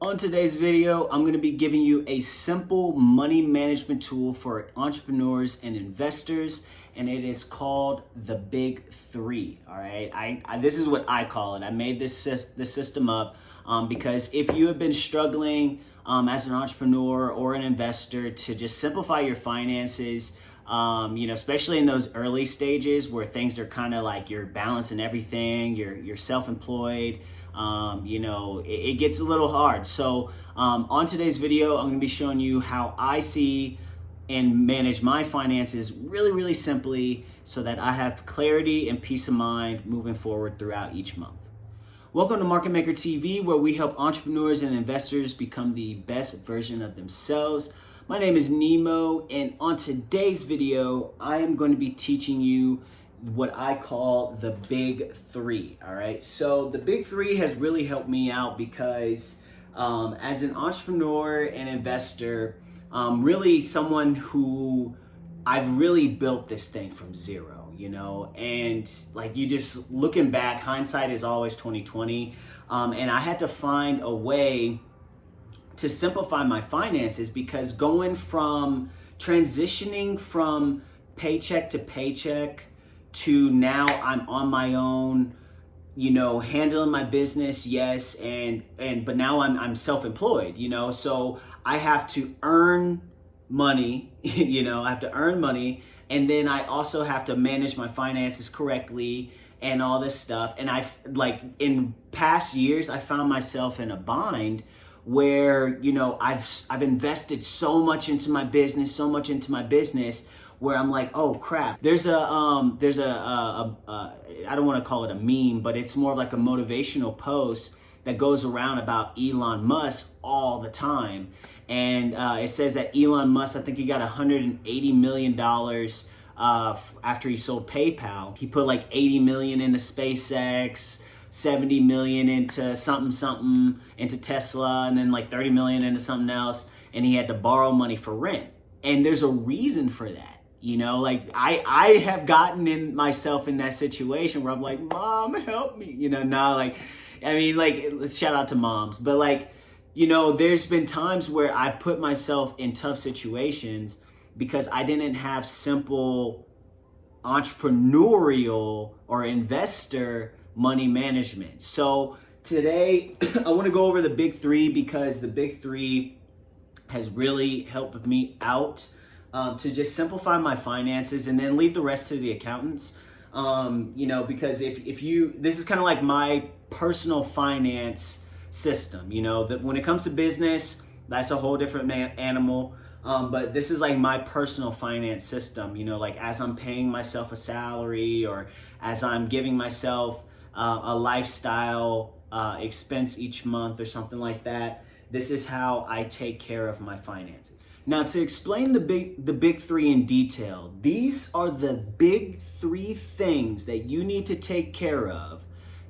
On today's video, I'm going to be giving you a simple money management tool for entrepreneurs and investors, and it is called the Big Three. All right, this is what I call it. I made this system up because if you have been struggling as an entrepreneur or an investor to just simplify your finances, especially in those early stages where things are kind of like you're balancing everything, you're self-employed. It gets a little hard. So on today's video, I'm going to be showing you how I see and manage my finances really simply so that I have clarity and peace of mind moving forward throughout each month. Welcome to Market Maker TV, where we help entrepreneurs and investors become the best version of themselves. My name is Nemo, and on today's video, I am going to be teaching you what I call the Big Three. All right, so the Big Three has really helped me out because as an entrepreneur and investor, really someone who I've really built this thing from zero, and like you just looking back, hindsight is always 2020, and I had to find a way to simplify my finances because transitioning from paycheck to paycheck to now I'm on my own, handling my business, yes, but now I'm self-employed, so I have to earn money, I have to earn money, and then I also have to manage my finances correctly and all this stuff. And in past years, I found myself in a bind where, I've invested so much into my business, where I'm like, oh crap. There's a I don't want to call it a meme, but it's more of like a motivational post that goes around about Elon Musk all the time. And it says that Elon Musk, I think he got $180 million after he sold PayPal. He put like 80 million into SpaceX, 70 million into something into Tesla, and then like 30 million into something else. And he had to borrow money for rent. And there's a reason for that. I have gotten myself in that situation where I'm like, Mom, help me. Shout out to moms. But there's been times where I've put myself in tough situations because I didn't have simple entrepreneurial or investor money management. So today I want to go over the Big Three because the Big Three has really helped me out to just simplify my finances and then leave the rest to the accountants. Because this is kind of like my personal finance system, that when it comes to business, that's a whole different animal. But this is like my personal finance system, as I'm paying myself a salary or as I'm giving myself a lifestyle expense each month or something like that. This is how I take care of my finances. Now, to explain the big three in detail, these are the big three things that you need to take care of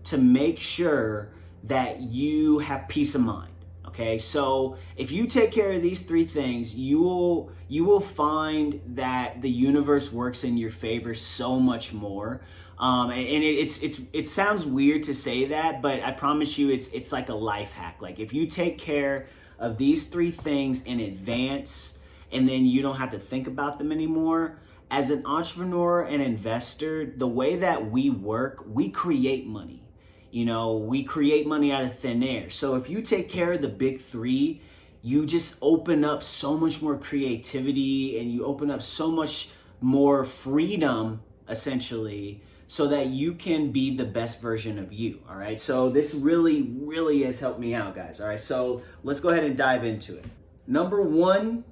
to make sure that you have peace of mind. Okay, so if you take care of these three things, you will find that the universe works in your favor so much more. And it sounds weird to say that, but I promise you, it's like a life hack. Like if you take care of these three things in advance, and then you don't have to think about them anymore. As an entrepreneur and investor, the way that we work, we create money. We create money out of thin air. So if you take care of the Big Three, you just open up so much more creativity and you open up so much more freedom, essentially, so that you can be the best version of you. All right. So this really has helped me out, guys. All right. So let's go ahead and dive into it. Number one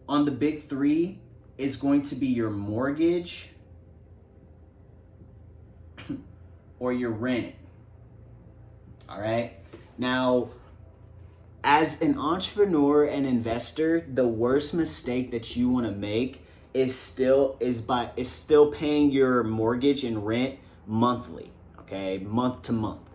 on the Big Three is going to be your mortgage or your rent. All right. Now, as an entrepreneur and investor, the worst mistake that you want to make is still paying your mortgage and rent monthly, okay, month to month.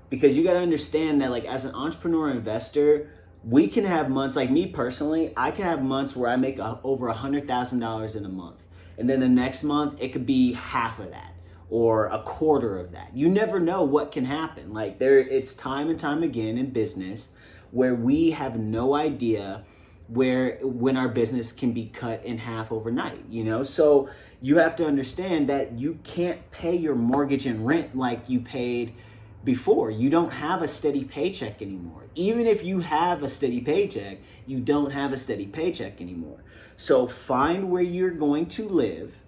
Because you got to understand that as an entrepreneur investor, we can have months, like me personally, I can have months where I make over $100,000 in a month. And then the next month, it could be half of that or a quarter of that. You never know what can happen. It's time and time again in business where we have no idea when our business can be cut in half overnight, you know? So you have to understand that you can't pay your mortgage and rent like you paid before. You don't have a steady paycheck anymore. Even if you have a steady paycheck, you don't have a steady paycheck anymore. So find where you're going to live,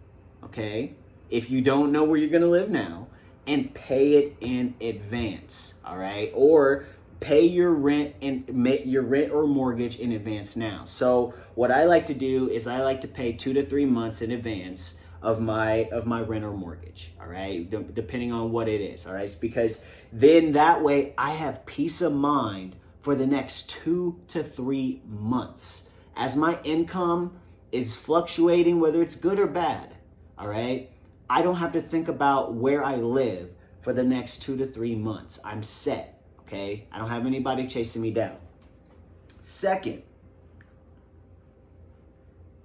okay? If you don't know where you're going to live now, and pay it in advance, all right? Or pay your rent or mortgage in advance now. So what I like to do is I like to pay 2 to 3 months in advance of my rent or mortgage, all right? Depending on what it is, all right? It's because then that way I have peace of mind for the next 2 to 3 months. As my income is fluctuating, whether it's good or bad, all right? I don't have to think about where I live for the next 2 to 3 months. I'm set. Okay, I don't have anybody chasing me down. Second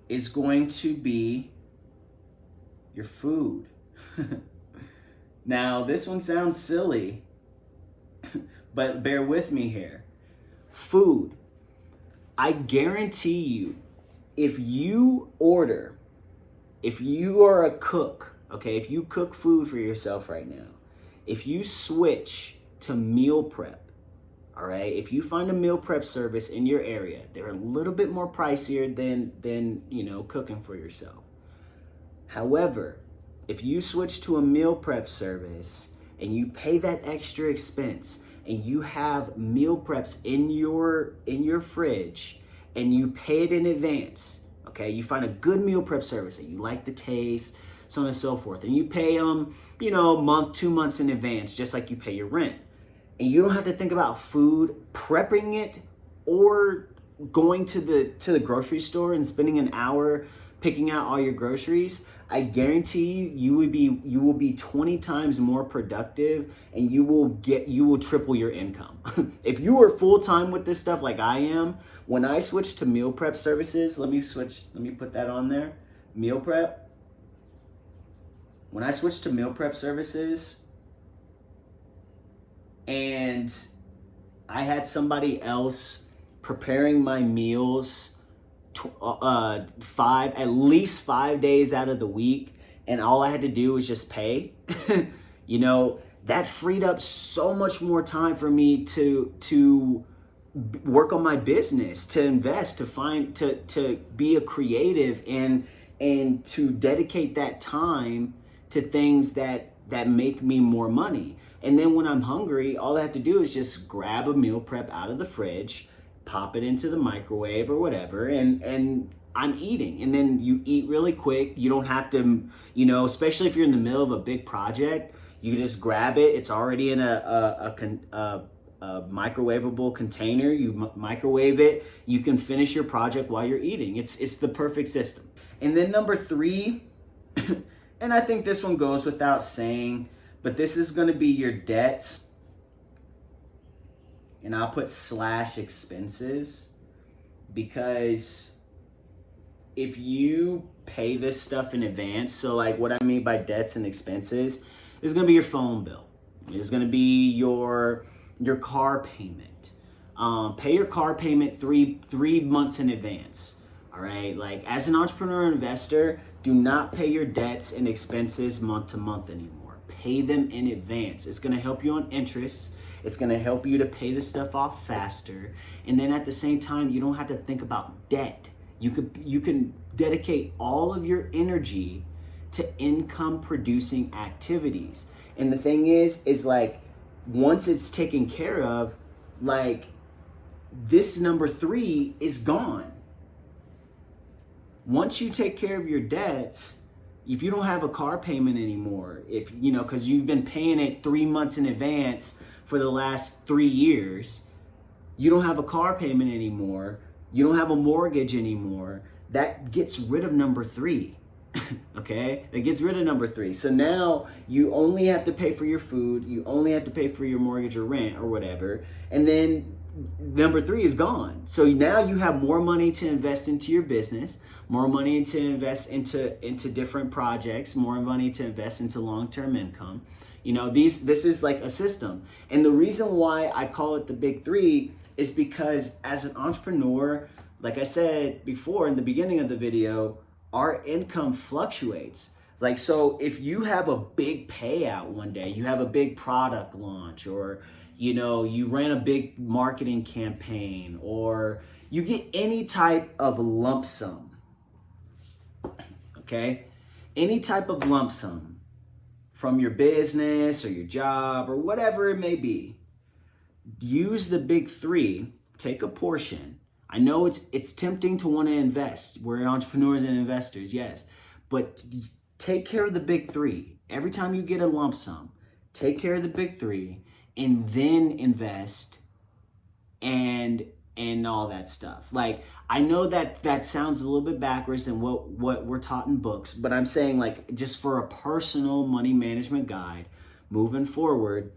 is going to be your food. Now, this one sounds silly, but bear with me here. Food. I guarantee you, if you are a cook, okay, if you cook food for yourself right now, if you switch to meal prep, all right? If you find a meal prep service in your area, they're a little bit more pricier than cooking for yourself. However, if you switch to a meal prep service and you pay that extra expense and you have meal preps in your fridge and you pay it in advance, okay? You find a good meal prep service that you like the taste, so on and so forth, and you pay them, a month, 2 months in advance, just like you pay your rent. And you don't have to think about food, prepping it, or going to the grocery store and spending an hour picking out all your groceries. I guarantee you will be 20 times more productive, and you will triple your income. If you are full-time with this stuff like I am, when I switched to meal prep services, let me put that on there. Meal prep. When I switched to meal prep services, and I had somebody else preparing my meals at least 5 days out of the week, and all I had to do was just pay, that freed up so much more time for me to work on my business, to invest, to be a creative, and to dedicate that time to things that make me more money. And then when I'm hungry, all I have to do is just grab a meal prep out of the fridge, pop it into the microwave or whatever, and I'm eating. And then you eat really quick. You don't have to, especially if you're in the middle of a big project, you can just grab it. It's already in a microwavable container. You microwave it. You can finish your project while you're eating. It's the perfect system. And then number 3, and I think this one goes without saying, but this is going to be your debts. And I'll put /expenses, because if you pay this stuff in advance, so like what I mean by debts and expenses is going to be your phone bill. It's going to be your car payment. Pay your car payment three months in advance. All right. Like, as an entrepreneur investor, do not pay your debts and expenses month to month anymore. Pay them in advance. It's going to help you on interest. It's going to help you to pay the stuff off faster. And then at the same time, you don't have to think about debt. You can dedicate all of your energy to income producing activities. And the thing is like, once it's taken care of, like, this number 3 is gone. Once you take care of your debts, if you don't have a car payment anymore, if because you've been paying it 3 months in advance for the last 3 years, you don't have a car payment anymore, you don't have a mortgage anymore, that gets rid of number 3. Okay? That gets rid of number 3. So now you only have to pay for your food, you only have to pay for your mortgage or rent or whatever, and then number 3 is gone. So now you have more money to invest into your business, more money to invest into different projects, more money to invest into long-term income. This is like a system. And the reason why I call it the big 3 is because as an entrepreneur, like I said before in the beginning of the video, our income fluctuates. Like, so if you have a big payout one day, you have a big product launch, or, you know, you ran a big marketing campaign, or you get any type of lump sum, okay? Any type of lump sum from your business or your job or whatever it may be, use the big three, take a portion. I know it's tempting to want to invest. We're entrepreneurs and investors, yes. But take care of the big three. Every time you get a lump sum, take care of the big three and then invest and all that stuff. Like, I know that sounds a little bit backwards than what we're taught in books, but I'm saying, like, just for a personal money management guide moving forward,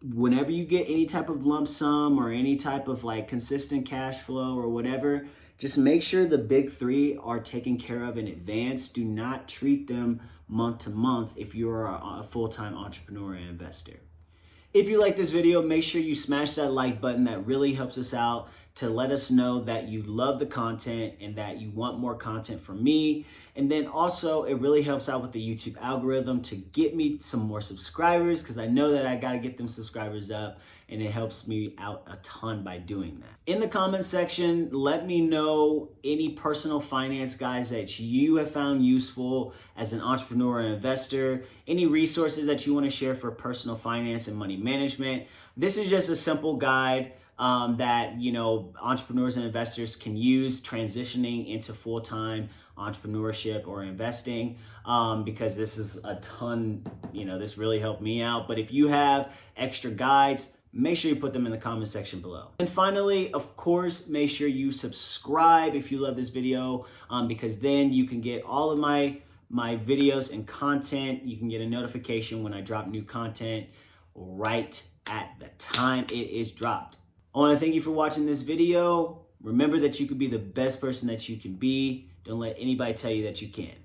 whenever you get any type of lump sum or any type of like consistent cash flow or whatever, just make sure the big three are taken care of in advance. Do not treat them month to month if you're a full-time entrepreneur and investor. If you like this video, make sure you smash that like button. That really helps us out to let us know that you love the content and that you want more content from me. And then also, it really helps out with the YouTube algorithm to get me some more subscribers, because I know that I got to get them subscribers up, and it helps me out a ton by doing that. In the comment section, let me know any personal finance guides that you have found useful as an entrepreneur and investor, any resources that you want to share for personal finance and money management. This is just a simple guide that, you know, entrepreneurs and investors can use transitioning into full-time entrepreneurship or investing, because this is a ton, you know, this really helped me out. But if you have extra guides, make sure you put them in the comment section below. And finally, of course, make sure you subscribe if you love this video, because then you can get all of my videos and content. You can get a notification when I drop new content right at the time it is dropped. I want to thank you for watching this video. Remember that you could be the best person that you can be. Don't let anybody tell you that you can't.